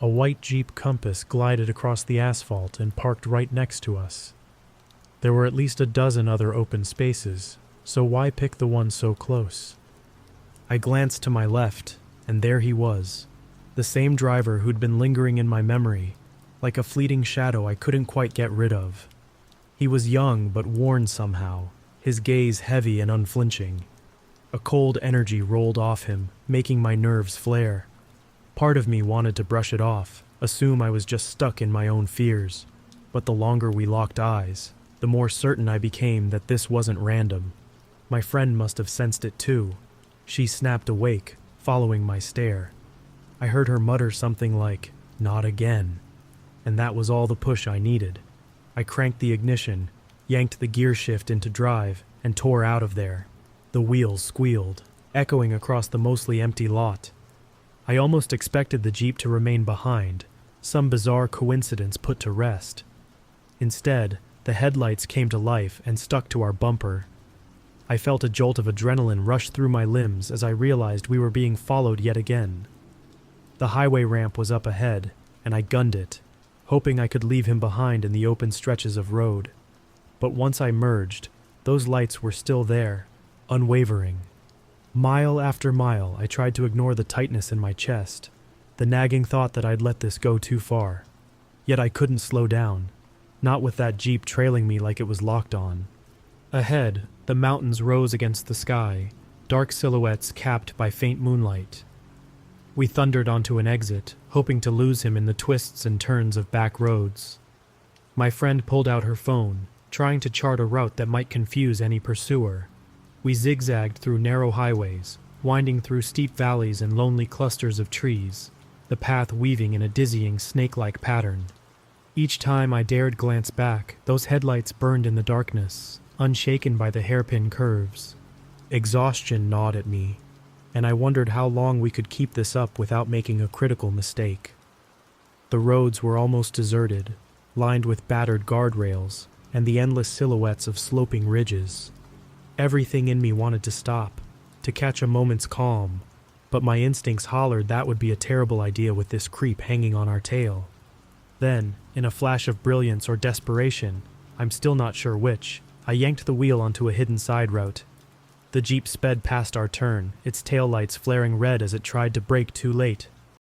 A white Jeep Compass glided across the asphalt and parked right next to us. There were at least a dozen other open spaces, so why pick the one so close? I glanced to my left, and there he was, the same driver who'd been lingering in my memory, like a fleeting shadow I couldn't quite get rid of. He was young but worn somehow, his gaze heavy and unflinching. A cold energy rolled off him, making my nerves flare. Part of me wanted to brush it off, assume I was just stuck in my own fears, but the longer we locked eyes, the more certain I became that this wasn't random. My friend must have sensed it too. She snapped awake, following my stare. I heard her mutter something like, "Not again," and that was all the push I needed. I cranked the ignition, yanked the gear shift into drive, and tore out of there. The wheels squealed, echoing across the mostly empty lot. I almost expected the Jeep to remain behind, some bizarre coincidence put to rest. Instead, the headlights came to life and stuck to our bumper. I felt a jolt of adrenaline rush through my limbs as I realized we were being followed yet again. The highway ramp was up ahead, and I gunned it, hoping I could leave him behind in the open stretches of road. But once I merged, those lights were still there, unwavering. Mile after mile, I tried to ignore the tightness in my chest, the nagging thought that I'd let this go too far. Yet I couldn't slow down, not with that Jeep trailing me like it was locked on. Ahead, the mountains rose against the sky, dark silhouettes capped by faint moonlight. We thundered onto an exit, hoping to lose him in the twists and turns of back roads. My friend pulled out her phone, trying to chart a route that might confuse any pursuer. We zigzagged through narrow highways, winding through steep valleys and lonely clusters of trees, the path weaving in a dizzying snake-like pattern. Each time I dared glance back, those headlights burned in the darkness, unshaken by the hairpin curves. Exhaustion gnawed at me, and I wondered how long we could keep this up without making a critical mistake. The roads were almost deserted, lined with battered guardrails and the endless silhouettes of sloping ridges. Everything in me wanted to stop, to catch a moment's calm, but my instincts hollered that would be a terrible idea with this creep hanging on our tail. Then, in a flash of brilliance or desperation, I'm still not sure which, I yanked the wheel onto a hidden side route. The Jeep sped past our turn, its taillights flaring red as it tried to brake too late.